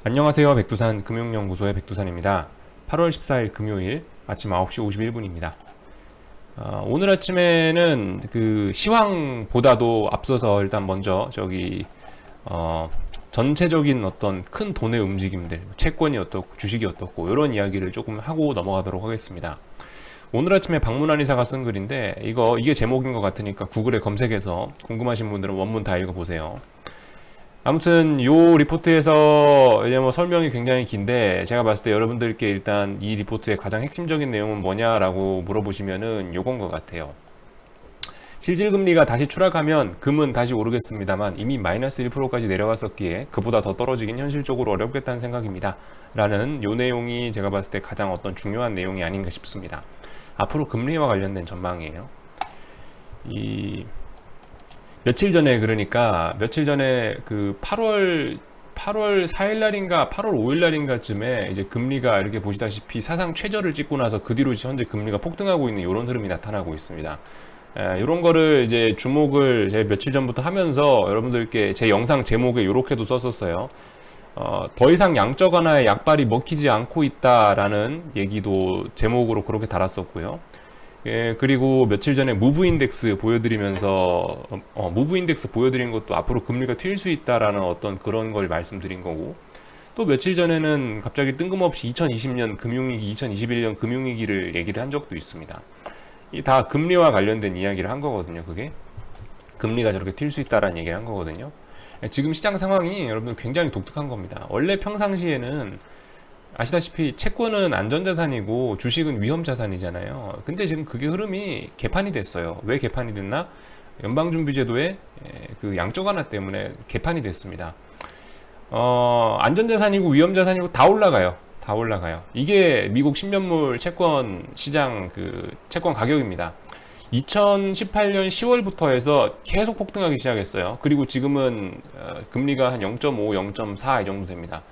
안녕하세요. 백두산 금융연구소의 백두산입니다. 8월 14일 금요일 아침 9시 51분입니다. 오늘 아침에는 그 시황보다도 앞서서 일단 먼저 전체적인 어떤 큰 돈의 움직임들, 채권이 어떻고 주식이 어떻고 이런 이야기를 조금 하고 넘어가도록 하겠습니다. 오늘 아침에 박문환 이사가 쓴 글인데 이게 제목인 것 같으니까 구글에 검색해서 궁금하신 분들은 원문 다 읽어보세요. 아무튼 요 리포트에서 이제 뭐 설명이 굉장히 긴데 제가 봤을 때 여러분들께 일단 이 리포트의 가장 핵심적인 내용은 뭐냐라고 물어보시면은 요건 것 같아요. 실질금리가 다시 추락하면 금은 다시 오르겠습니다만 이미 마이너스 1%까지 내려왔었기에 그보다 더 떨어지긴 현실적으로 어렵겠다는 생각입니다. 라는 요 내용이 제가 봤을 때 가장 어떤 중요한 내용이 아닌가 싶습니다. 앞으로 금리와 관련된 전망이에요. 며칠 전에 그 8월 4일 날인가 8월 5일 날인가쯤에 이제 금리가 이렇게 보시다시피 사상 최저를 찍고 나서 그 뒤로 현재 금리가 폭등하고 있는 이런 흐름이 나타나고 있습니다. 이런 거를 이제 주목을 제가 며칠 전부터 하면서 여러분들께 제 영상 제목에 이렇게도 썼었어요. 더 이상 양적 완화의 약발이 먹히지 않고 있다라는 얘기도 제목으로 그렇게 달았었고요. 그리고 며칠 전에 무브 인덱스 보여드리면서 무브 인덱스 보여드린 것도 앞으로 금리가 튈 수 있다라는 어떤 그런 걸 말씀드린 거고, 또 며칠 전에는 갑자기 뜬금없이 2020년 금융위기, 2021년 금융위기를 얘기를 한 적도 있습니다. 이 다 금리와 관련된 이야기를 한 거거든요. 그게 금리가 저렇게 튈 수 있다라는 얘기를 한 거거든요. 지금 시장 상황이 여러분 굉장히 독특한 겁니다. 원래 평상시에는 아시다시피 채권은 안전자산이고 주식은 위험자산이잖아요. 근데 지금 그게 흐름이 개판이 됐어요. 왜 개판이 됐나? 연방준비제도의 그 양적 완화 때문에 개판이 됐습니다. 안전자산이고 위험자산이고 다 올라가요. 다 올라가요. 이게 미국 10년물 채권 시장 그 채권 가격입니다. 2018년 10월부터 해서 계속 폭등하기 시작했어요. 그리고 지금은 금리가 한 0.5, 0.4 이 정도 됩니다.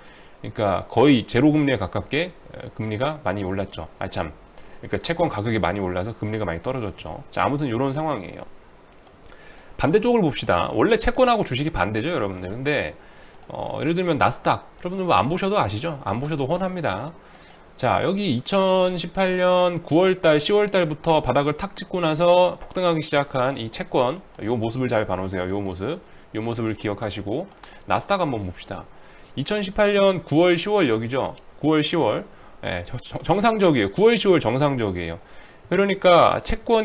그러니까 거의 제로 금리에 가깝게 금리가 많이 올랐죠. 그러니까 채권 가격이 많이 올라서 금리가 많이 떨어졌죠. 자, 아무튼 이런 상황이에요. 반대쪽을 봅시다. 원래 채권하고 주식이 반대죠, 여러분들. 근데 예를 들면 나스닥, 여러분들 뭐 안 보셔도 아시죠? 안 보셔도 뻔합니다. 자, 여기 2018년 9월달, 10월달부터 바닥을 탁 찍고 나서 폭등하기 시작한 이 채권, 요 모습을 잘 봐놓으세요. 요 모습을 기억하시고 나스닥 한번 봅시다. 2018년 9월, 10월 여기죠. 9월, 10월. 예, 정상적이에요. 9월, 10월 정상적이에요. 그러니까 채권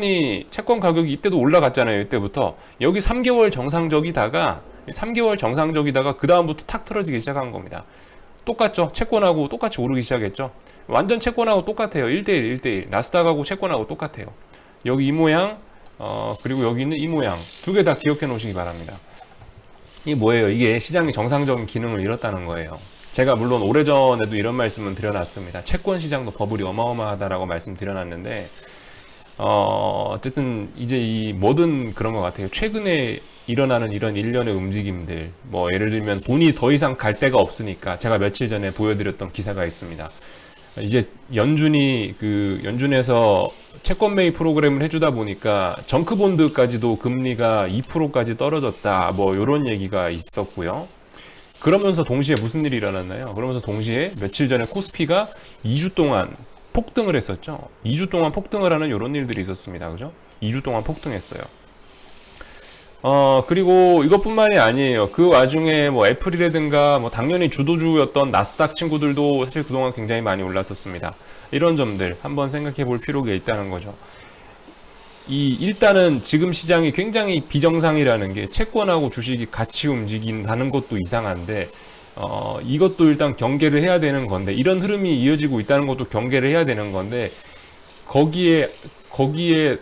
가격이 이때도 올라갔잖아요. 이때부터. 여기 3개월 정상적이다가 그 다음부터 탁 틀어지기 시작한 겁니다. 똑같죠? 채권하고 똑같이 오르기 시작했죠? 완전 채권하고 똑같아요. 1대1, 1대1. 나스닥하고 채권하고 똑같아요. 여기 이 모양, 그리고 여기 있는 이 모양. 두 개 다 기억해 놓으시기 바랍니다. 이게 뭐예요? 이게 시장이 정상적인 기능을 잃었다는 거예요. 제가 물론 오래전에도 이런 말씀은 드려놨습니다. 채권 시장도 버블이 어마어마하다라고 말씀드려놨는데 어쨌든 이제 이 뭐든 그런 것 같아요. 최근에 일어나는 이런 일련의 움직임들, 뭐 예를 들면 돈이 더 이상 갈 데가 없으니까 제가 며칠 전에 보여드렸던 기사가 있습니다. 이제 연준에서 채권 매입 프로그램을 해주다 보니까 정크본드까지도 금리가 2%까지 떨어졌다, 뭐 이런 얘기가 있었고요. 그러면서 동시에 무슨 일이 일어났나요? 그러면서 동시에 며칠 전에 코스피가 2주 동안 폭등을 했었죠. 2주 동안 폭등을 하는 이런 일들이 있었습니다. 그죠? 2주 동안 폭등했어요. 그리고 이것뿐만이 아니에요. 그 와중에 뭐 애플이라든가 뭐 당연히 주도주였던 나스닥 친구들도 사실 그동안 굉장히 많이 올랐었습니다. 이런 점들 한번 생각해 볼 필요가 있다는 거죠. 일단은 지금 시장이 굉장히 비정상이라는 게 채권하고 주식이 같이 움직인다는 것도 이상한데, 이것도 일단 경계를 해야 되는 건데, 이런 흐름이 이어지고 있다는 것도 경계를 해야 되는 건데, 거기에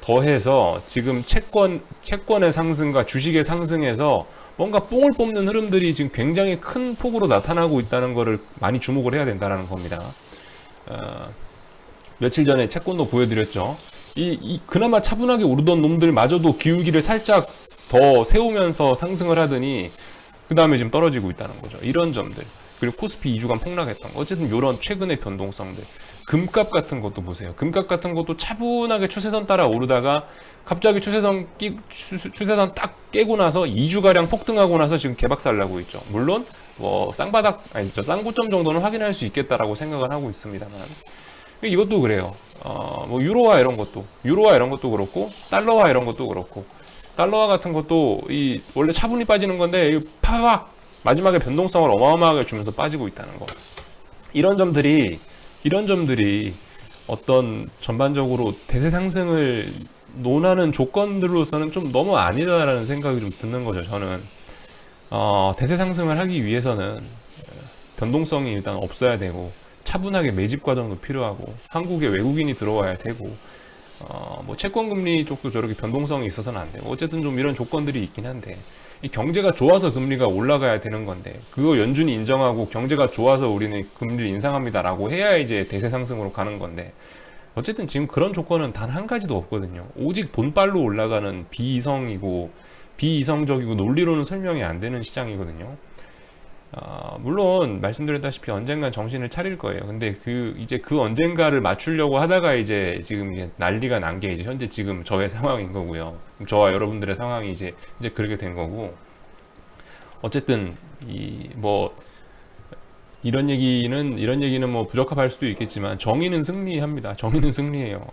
더해서 지금 채권의 상승과 주식의 상승에서 뭔가 뽕을 뽑는 흐름들이 지금 굉장히 큰 폭으로 나타나고 있다는 것을 많이 주목을 해야 된다는 겁니다. 며칠 전에 채권도 보여드렸죠. 그나마 차분하게 오르던 놈들마저도 기울기를 살짝 더 세우면서 상승을 하더니 그 다음에 지금 떨어지고 있다는 거죠. 이런 점들. 그리고 코스피 2주간 폭락했던 거. 어쨌든 이런 최근의 변동성들. 금값 같은 것도 보세요. 금값 같은 것도 차분하게 추세선 따라 오르다가 갑자기 추세선 딱 깨고 나서 2주가량 폭등하고 나서 지금 개박살 나고 있죠. 물론 뭐 쌍바닥 아니 저 쌍고점 정도는 확인할 수 있겠다라고 생각을 하고 있습니다만 이것도 그래요. 뭐 유로화 이런 것도 그렇고 달러화 이런 것도 그렇고 달러화 같은 것도 이 원래 차분히 빠지는 건데 파박 마지막에 변동성을 어마어마하게 주면서 빠지고 있다는 거. 이런 점들이 어떤 전반적으로 대세 상승을 논하는 조건들로서는 좀 너무 아니다라는 생각이 좀 드는 거죠. 저는 대세 상승을 하기 위해서는 변동성이 일단 없어야 되고 차분하게 매집 과정도 필요하고 한국에 외국인이 들어와야 되고 뭐 채권 금리 쪽도 저렇게 변동성이 있어서는 안 되고 어쨌든 좀 이런 조건들이 있긴 한데 이 경제가 좋아서 금리가 올라가야 되는 건데 그거 연준이 인정하고 경제가 좋아서 우리는 금리를 인상합니다라고 해야 이제 대세 상승으로 가는 건데 어쨌든 지금 그런 조건은 단 한 가지도 없거든요. 오직 돈빨로 올라가는 비이성적이고 논리로는 설명이 안 되는 시장이거든요. 물론 말씀드렸다시피 언젠간 정신을 차릴 거예요. 근데 이제 그 언젠가를 맞추려고 하다가 이제 지금 이게 난리가 난 게 이제 현재 지금 저의 상황인 거고요. 저와 여러분들의 상황이 이제 그렇게 된 거고. 어쨌든 뭐 이런 얘기는 뭐 부적합할 수도 있겠지만 정의는 승리합니다. 정의는 승리해요.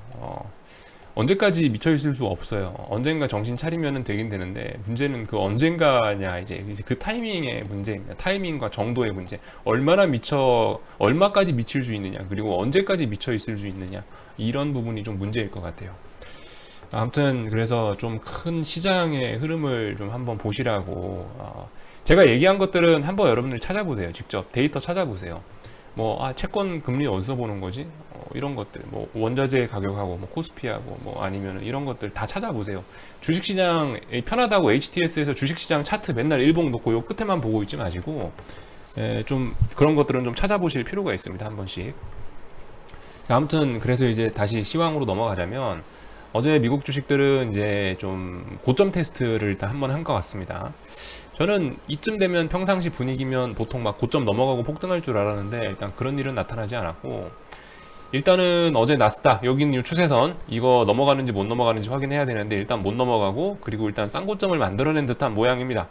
언제까지 미쳐 있을 수 없어요. 언젠가 정신 차리면 되긴 되는데 문제는 그 언젠가냐 이제 그 타이밍의 문제입니다. 타이밍과 정도의 문제. 얼마까지 미칠 수 있느냐 그리고 언제까지 미쳐 있을 수 있느냐 이런 부분이 좀 문제일 것 같아요. 아무튼 그래서 좀 큰 시장의 흐름을 좀 한번 보시라고 제가 얘기한 것들은 한번 여러분들 찾아보세요. 직접 데이터 찾아보세요. 뭐 채권 금리 어디서 보는 거지? 이런 것들 뭐 원자재 가격하고 뭐 코스피하고 뭐 아니면 이런 것들 다 찾아보세요. 주식시장 편하다고 HTS에서 주식시장 차트 맨날 일봉 놓고 요 끝에만 보고 있지 마시고 좀 그런 것들은 좀 찾아보실 필요가 있습니다. 한 번씩. 아무튼 그래서 이제 다시 시황으로 넘어가자면 어제 미국 주식들은 이제 좀 고점 테스트를 일단 한번 한 것 같습니다. 저는 이쯤 되면 평상시 분위기면 보통 막 고점 넘어가고 폭등할 줄 알았는데 일단 그런 일은 나타나지 않았고 일단은 어제 나스닥 여기 있는 추세선 이거 넘어가는지 못 넘어가는지 확인해야 되는데 일단 못 넘어가고 그리고 일단 쌍고점을 만들어낸 듯한 모양입니다.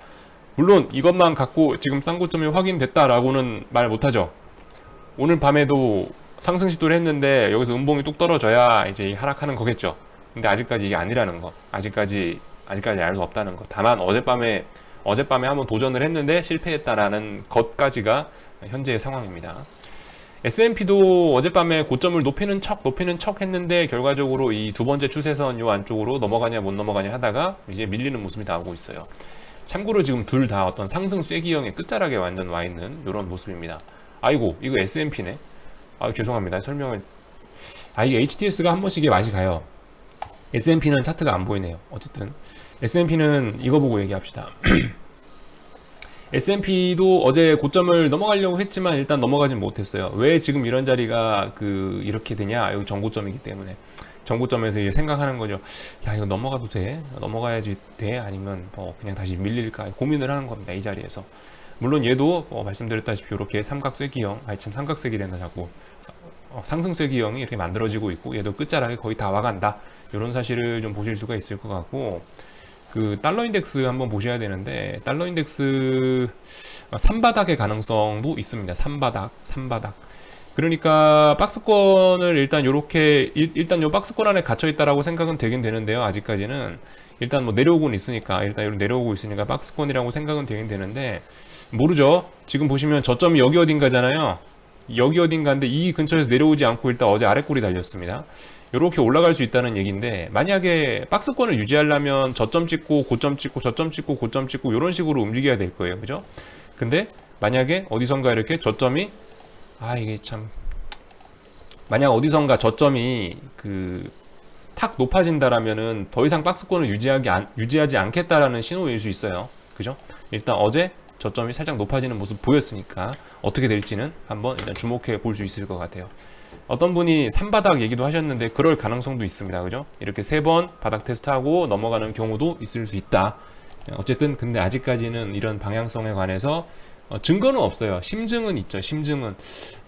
물론 이것만 갖고 지금 쌍고점이 확인됐다라고는 말 못하죠. 오늘 밤에도 상승 시도를 했는데 여기서 음봉이 뚝 떨어져야 이제 하락하는 거겠죠. 근데 아직까지 이게 아니라는 거 아직까지 알 수 없다는 거. 다만 어젯밤에 한번 도전을 했는데 실패했다라는 것까지가 현재의 상황입니다. S&P도 어젯밤에 고점을 높이는 척 했는데 결과적으로 이 두 번째 추세선 요 안쪽으로 넘어가냐 못 넘어가냐 하다가 이제 밀리는 모습이 나오고 있어요. 참고로 지금 둘 다 어떤 상승 쐐기형의 끝자락에 완전 와 있는 이런 모습입니다. 아이고 이거 S&P네. 죄송합니다. 설명을 이게 HTS가 한 번씩 맛이 가요. S&P는 차트가 안 보이네요. 어쨌든 S&P는 이거 보고 얘기합시다. S&P도 어제 고점을 넘어가려고 했지만 일단 넘어가진 못했어요. 왜 지금 이런 자리가 이렇게 되냐? 여기 정고점이기 때문에 정고점에서 이제 생각하는 거죠. 야 이거 넘어가도 돼? 넘어가야지 돼? 아니면 그냥 다시 밀릴까? 고민을 하는 겁니다. 이 자리에서. 물론 얘도 말씀드렸다시피 이렇게 삼각쐐기형, 참 삼각쐐기란다 자꾸 상승쐐기형이 이렇게 만들어지고 있고 얘도 끝자락에 거의 다 와간다. 이런 사실을 좀 보실 수가 있을 것 같고 그 달러 인덱스 한번 보셔야 되는데 달러 인덱스 3바닥의 가능성도 있습니다. 3바닥. 그러니까 박스권을 일단 요렇게 일단 요 박스권 안에 갇혀 있다라고 생각은 되긴 되는데요. 아직까지는 일단 뭐 내려오고는 있으니까 일단 내려오고 있으니까 박스권이라고 생각은 되긴 되는데 모르죠. 지금 보시면 저점이 여기 어딘가잖아요. 여기 어딘가인데 이 근처에서 내려오지 않고 일단 어제 아래꼬리 달렸습니다. 이렇게 올라갈 수 있다는 얘기인데 만약에 박스권을 유지하려면 저점 찍고 고점 찍고 저점 찍고 고점 찍고 이런 식으로 움직여야 될 거예요. 그죠? 근데 만약에 어디선가 이렇게 저점이 이게 참 만약 어디선가 저점이 탁 높아진다라면은 더 이상 박스권을 유지하지 않겠다라는 신호일 수 있어요. 그죠? 일단 어제 저점이 살짝 높아지는 모습 보였으니까 어떻게 될지는 한번 일단 주목해 볼 수 있을 것 같아요. 어떤 분이 3바닥 얘기도 하셨는데 그럴 가능성도 있습니다. 그죠? 이렇게 3번 바닥 테스트하고 넘어가는 경우도 있을 수 있다. 어쨌든 근데 아직까지는 이런 방향성에 관해서 증거는 없어요. 심증은 있죠. 심증은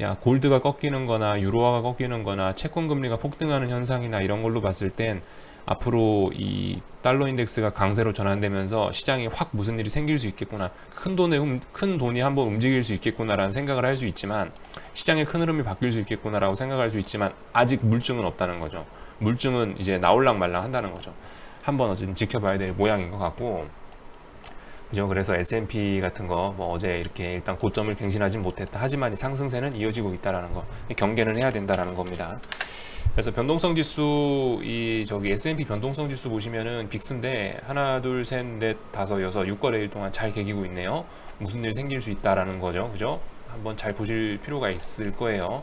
야 골드가 꺾이는 거나 유로화가 꺾이는 거나 채권 금리가 폭등하는 현상이나 이런 걸로 봤을 땐 앞으로 이 달러 인덱스가 강세로 전환되면서 시장이 확 무슨 일이 생길 수 있겠구나, 큰 돈이 한번 움직일 수 있겠구나라는 생각을 할 수 있지만, 시장의 큰 흐름이 바뀔 수 있겠구나라고 생각할 수 있지만, 아직 물증은 없다는 거죠. 물증은 이제 나올랑 말랑 한다는 거죠. 한번 어쨌든 지켜봐야 될 모양인 것 같고, 그죠? 그래서 S&P 같은 거 뭐 어제 이렇게 일단 고점을 갱신하진 못했다. 하지만 이 상승세는 이어지고 있다라는 거, 경계는 해야 된다라는 겁니다. 그래서 변동성 지수, 저기 S&P 변동성 지수 보시면은 빅스인데 하나 둘 셋 넷 다섯 여섯 6거래일 동안 잘 개기고 있네요. 무슨 일 생길 수 있다라는 거죠. 그죠? 한번 잘 보실 필요가 있을 거예요.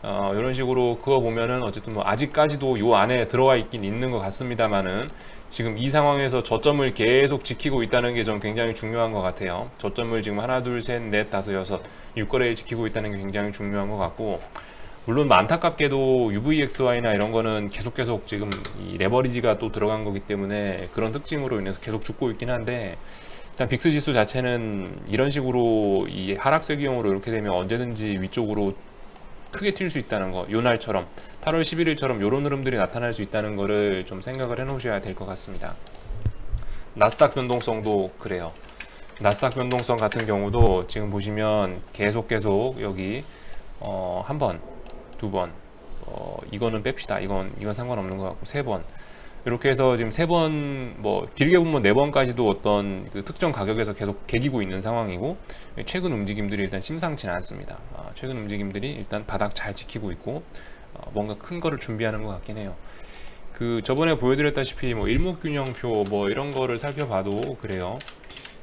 이런 식으로 그거 보면은 어쨌든 뭐 아직까지도 요 안에 들어와 있긴 있는 것 같습니다만은, 지금 이 상황에서 저점을 계속 지키고 있다는 게 좀 굉장히 중요한 것 같아요. 저점을 지금 하나 둘 셋 넷 다섯 여섯 6거래일 지키고 있다는 게 굉장히 중요한 것 같고, 물론 뭐 안타깝게도 UVXY나 이런 거는 계속 지금 이 레버리지가 또 들어간 거기 때문에 그런 특징으로 인해서 계속 죽고 있긴 한데, 일단 빅스 지수 자체는 이런 식으로 이 하락세기형으로 이렇게 되면 언제든지 위쪽으로 크게 튈 수 있다는 거, 요 날처럼 8월 11일처럼 요런 흐름들이 나타날 수 있다는 거를 좀 생각을 해 놓으셔야 될 것 같습니다. 나스닥 변동성도 그래요. 나스닥 변동성 같은 경우도 지금 보시면 계속 여기 한 번, 두 번, 이거는 뺍시다. 이건 상관없는 것 같고, 세 번, 이렇게 해서 지금 세 번, 뭐 길게 보면 네 번까지도 어떤 그 특정 가격에서 계속 개기고 있는 상황이고, 최근 움직임들이 일단 심상치는 않습니다. 최근 움직임들이 일단 바닥 잘 지키고 있고, 뭔가 큰 거를 준비하는 것 같긴 해요. 그 저번에 보여드렸다시피 뭐 일목균형표 뭐 이런 거를 살펴봐도 그래요.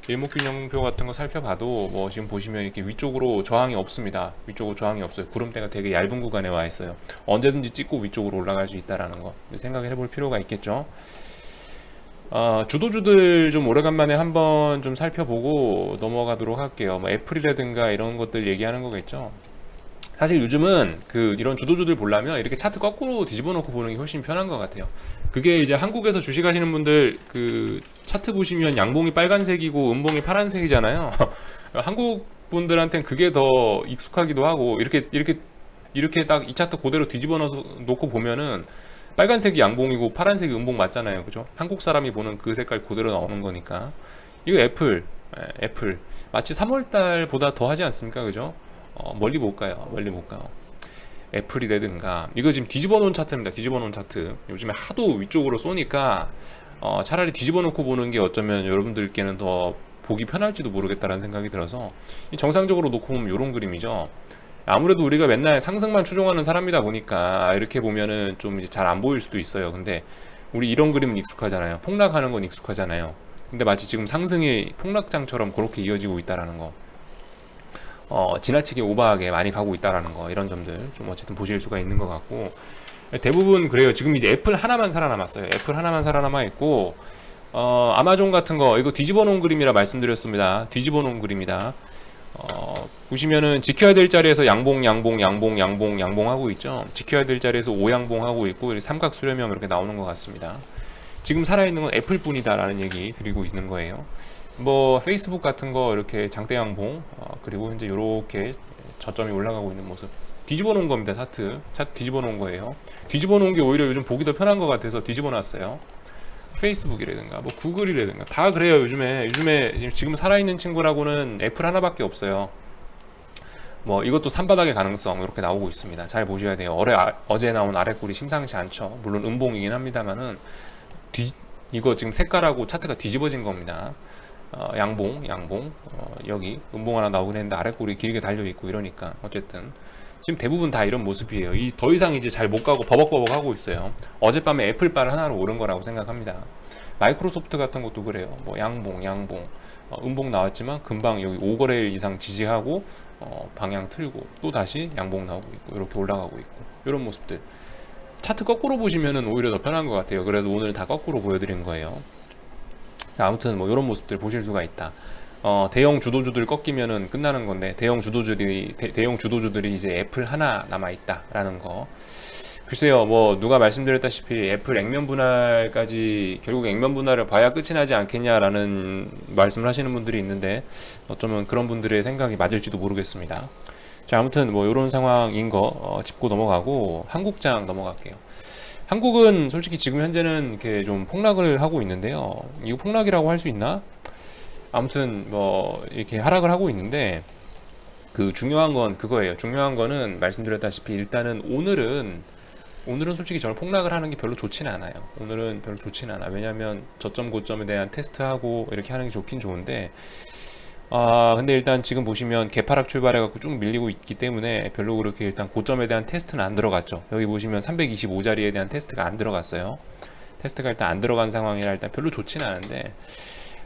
일목균형표 같은 거 살펴봐도 뭐 지금 보시면 이렇게 위쪽으로 저항이 없습니다. 위쪽으로 저항이 없어요. 구름대가 되게 얇은 구간에 와 있어요. 언제든지 찍고 위쪽으로 올라갈 수 있다라는 거 생각을 해볼 필요가 있겠죠. 주도주들 좀 오래간만에 한번 좀 살펴보고 넘어가도록 할게요. 뭐 애플이라든가 이런 것들 얘기하는 거겠죠. 사실 요즘은 이런 주도주들 보려면 이렇게 차트 거꾸로 뒤집어 놓고 보는 게 훨씬 편한 것 같아요. 그게 이제 한국에서 주식 하시는 분들 차트 보시면 양봉이 빨간색이고 음봉이 파란색이잖아요. 한국 분들한테는 그게 더 익숙하기도 하고, 이렇게 딱 이 차트 그대로 뒤집어 놓고 보면은 빨간색이 양봉이고 파란색이 음봉 맞잖아요. 그죠? 한국 사람이 보는 그 색깔 그대로 나오는 거니까. 이거 애플 마치 3월달보다 더 하지 않습니까? 그죠? 멀리 못 가요. 애플이라든가 이거 지금 뒤집어 놓은 차트입니다. 뒤집어 놓은 차트. 요즘에 하도 위쪽으로 쏘니까 차라리 뒤집어 놓고 보는 게 어쩌면 여러분들께는 더 보기 편할지도 모르겠다라는 생각이 들어서, 정상적으로 놓고 보면 이런 그림이죠. 아무래도 우리가 맨날 상승만 추종하는 사람이다 보니까 이렇게 보면은 좀 이제 잘 안 보일 수도 있어요. 근데 우리 이런 그림은 익숙하잖아요. 폭락하는 건 익숙하잖아요. 근데 마치 지금 상승이 폭락장처럼 그렇게 이어지고 있다라는 거, 지나치게 오버하게 많이 가고 있다라는 거, 이런 점들 좀 어쨌든 보실 수가 있는 것 같고, 대부분 그래요. 지금 이제 애플 하나만 살아남았어요. 애플 하나만 살아남아 있고, 아마존 같은 거 이거 뒤집어 놓은 그림이라 말씀드렸습니다. 뒤집어 놓은 그림이다. 보시면은 지켜야 될 자리에서 양봉 하고 있죠. 지켜야 될 자리에서 오양봉 하고 있고, 삼각 수렴형 이렇게 나오는 것 같습니다. 지금 살아있는 건 애플뿐이다라는 얘기 드리고 있는 거예요. 뭐 페이스북 같은 거 이렇게 장대 양봉, 그리고 현재 이렇게 저점이 올라가고 있는 모습, 뒤집어 놓은 겁니다. 차트 뒤집어 놓은 거예요. 뒤집어 놓은 게 오히려 요즘 보기 더 편한 것 같아서 뒤집어 놨어요. 페이스북이라든가 뭐 구글이라든가 다 그래요. 요즘에 지금 살아있는 친구라고는 애플 하나밖에 없어요. 뭐 이것도 산바닥의 가능성 이렇게 나오고 있습니다. 잘 보셔야 돼요. 어제 나온 아랫골이 심상치 않죠. 물론 음봉이긴 합니다만은 이거 지금 색깔하고 차트가 뒤집어진 겁니다. 양봉, 여기 음봉 하나 나오긴 했는데 아랫골이 길게 달려있고, 이러니까 어쨌든 지금 대부분 다 이런 모습이에요. 더 이상 이제 잘 못 가고 버벅버벅 하고 있어요. 어젯밤에 애플바를 하나로 오른 거라고 생각합니다. 마이크로소프트 같은 것도 그래요. 뭐 양봉, 음봉 나왔지만 금방 여기 5거래일 이상 지지하고 방향 틀고 또 다시 양봉 나오고 있고, 이렇게 올라가고 있고, 이런 모습들. 차트 거꾸로 보시면은 오히려 더 편한 것 같아요. 그래서 오늘 다 거꾸로 보여드린 거예요. 아무튼 뭐 이런 모습들 보실 수가 있다. 대형 주도주들 꺾이면은 끝나는 건데, 대형 주도주들이 이제 애플 하나 남아 있다라는 거. 글쎄요, 뭐 누가 말씀드렸다시피 애플 액면 분할까지 결국 액면 분할을 봐야 끝이 나지 않겠냐라는 말씀을 하시는 분들이 있는데 어쩌면 그런 분들의 생각이 맞을지도 모르겠습니다. 자, 아무튼 뭐 이런 상황인 거 짚고 넘어가고 한국장 넘어갈게요. 한국은 솔직히 지금 현재는 이렇게 좀 폭락을 하고 있는데요. 이거 폭락이라고 할 수 있나? 아무튼 뭐 이렇게 하락을 하고 있는데 그 중요한 건 그거예요. 중요한 거는 말씀드렸다시피 일단은 오늘은 솔직히 저는 폭락을 하는 게 별로 좋지는 않아요. 오늘은 별로 좋지는 않아. 왜냐면 저점 고점에 대한 테스트하고 이렇게 하는 게 좋긴 좋은데 근데 일단 지금 보시면 개파락 출발해갖고 쭉 밀리고 있기 때문에 별로 그렇게 일단 고점에 대한 테스트는 안 들어갔죠. 여기 보시면 325자리에 대한 테스트가 안 들어갔어요. 테스트가 일단 안 들어간 상황이라 일단 별로 좋지는 않은데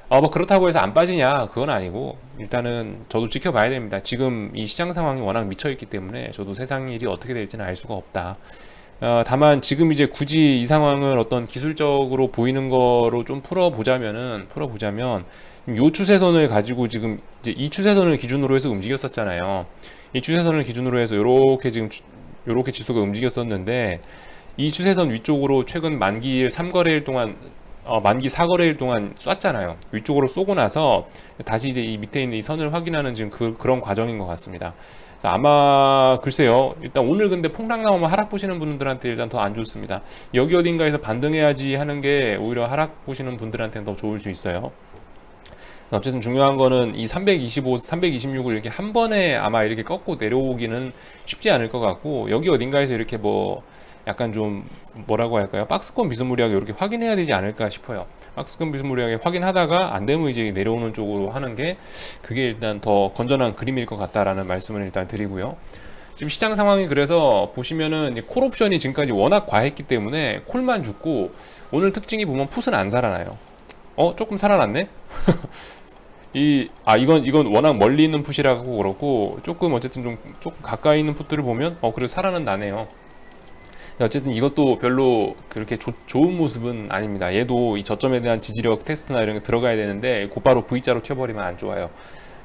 뭐 그렇다고 해서 안 빠지냐? 그건 아니고 일단은 저도 지켜봐야 됩니다. 지금 이 시장 상황이 워낙 미쳐있기 때문에 저도 세상 일이 어떻게 될지는 알 수가 없다. 다만 지금 이제 굳이 이 상황을 어떤 기술적으로 보이는 거로 좀 풀어보자면 요 추세선을 가지고 지금 이제 이 추세선을 기준으로 해서 움직였었잖아요. 이 추세선을 기준으로 해서 요렇게 지금 요렇게 지수가 움직였었는데 이 추세선 위쪽으로 최근 만기 3거래일 동안 만기 4거래일 동안 쐈잖아요. 위쪽으로 쏘고 나서 다시 이제 이 밑에 있는 이 선을 확인하는 지금 그런 과정인 것 같습니다. 아마 글쎄요. 일단 오늘 근데 폭락 나오면 하락 보시는 분들한테 일단 더 안 좋습니다. 여기 어딘가에서 반등해야지 하는 게 오히려 하락 보시는 분들한테는 더 좋을 수 있어요. 어쨌든 중요한 거는 이 325, 326을 이렇게 한 번에 아마 이렇게 꺾고 내려오기는 쉽지 않을 것 같고 여기 어딘가에서 이렇게 뭐 약간 좀 뭐라고 할까요? 박스권 비스무리하게 이렇게 확인해야 되지 않을까 싶어요. 박스권 비스무리하게 확인하다가 안 되면 이제 내려오는 쪽으로 하는 게 그게 일단 더 건전한 그림일 것 같다라는 말씀을 일단 드리고요. 지금 시장 상황이 그래서 보시면은 콜 옵션이 지금까지 워낙 과했기 때문에 콜만 죽고 오늘 특징이 보면 풋은 안 살아나요. 조금 살아났네? 이건 워낙 멀리 있는 풋이라고 그렇고 조금 어쨌든 조금 가까이 있는 풋들을 보면 그래도 살아는 나네요. 어쨌든 이것도 별로 그렇게 좋은 모습은 아닙니다. 얘도 이 저점에 대한 지지력 테스트나 이런 게 들어가야 되는데 곧바로 V자로 튀어버리면 안 좋아요.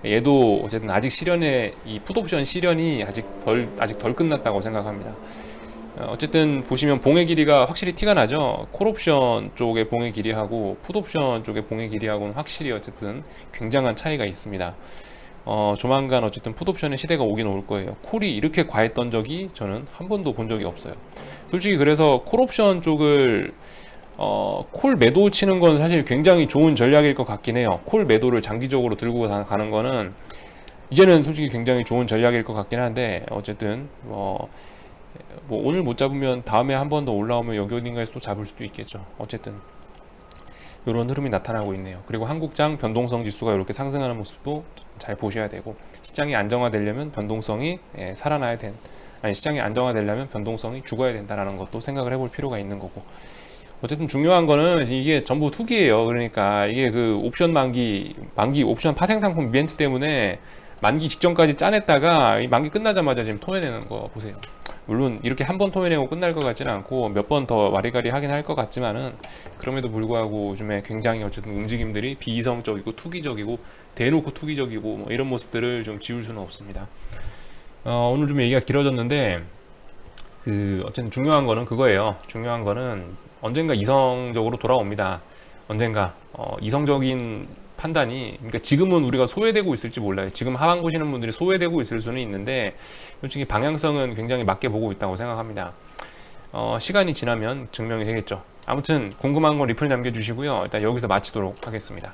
얘도 어쨌든 아직 실현의 이 풋옵션 실현이 아직 덜 끝났다고 생각합니다. 어쨌든 보시면 봉의 길이가 확실히 티가 나죠. 콜옵션 쪽의 봉의 길이하고 풋옵션 쪽의 봉의 길이하고는 확실히 어쨌든 굉장한 차이가 있습니다. 조만간 어쨌든 풋옵션의 시대가 오긴 올 거예요. 콜이 이렇게 과했던 적이 저는 한 번도 본 적이 없어요. 솔직히 그래서 콜옵션 쪽을 콜 매도 치는 건 사실 굉장히 좋은 전략일 것 같긴 해요. 콜 매도를 장기적으로 들고 가는 거는 이제는 솔직히 굉장히 좋은 전략일 것 같긴 한데 어쨌든 뭐 오늘 못 잡으면 다음에 한 번 더 올라오면 여기 어딘가에서 또 잡을 수도 있겠죠. 어쨌든 이런 흐름이 나타나고 있네요. 그리고 한국장 변동성 지수가 이렇게 상승하는 모습도 잘 보셔야 되고 시장이 안정화되려면 변동성이 살아나야 시장이 안정화되려면 변동성이 죽어야 된다는 것도 생각을 해볼 필요가 있는 거고 어쨌든 중요한 거는 이게 전부 투기예요. 그러니까 이게 그 옵션 만기 옵션 파생 상품 이벤트 때문에 만기 직전까지 짜냈다가 이 만기 끝나자마자 지금 토해내는 거 보세요. 물론 이렇게 한 번 토해내고 끝날 것 같지는 않고 몇 번 더 와리가리 하긴 할 것 같지만은 그럼에도 불구하고 요즘에 굉장히 어쨌든 움직임들이 비이성적이고 투기적이고 대놓고 투기적이고 뭐 이런 모습들을 좀 지울 수는 없습니다. 오늘 좀 얘기가 길어졌는데 어쨌든 중요한 거는 그거예요. 중요한 거는 언젠가 이성적으로 돌아옵니다. 언젠가 이성적인 판단이 그러니까 지금은 우리가 소외되고 있을지 몰라요. 지금 하방 보시는 분들이 소외되고 있을 수는 있는데 솔직히 방향성은 굉장히 맞게 보고 있다고 생각합니다. 시간이 지나면 증명이 되겠죠. 아무튼 궁금한 건 리플 남겨주시고요. 일단 여기서 마치도록 하겠습니다.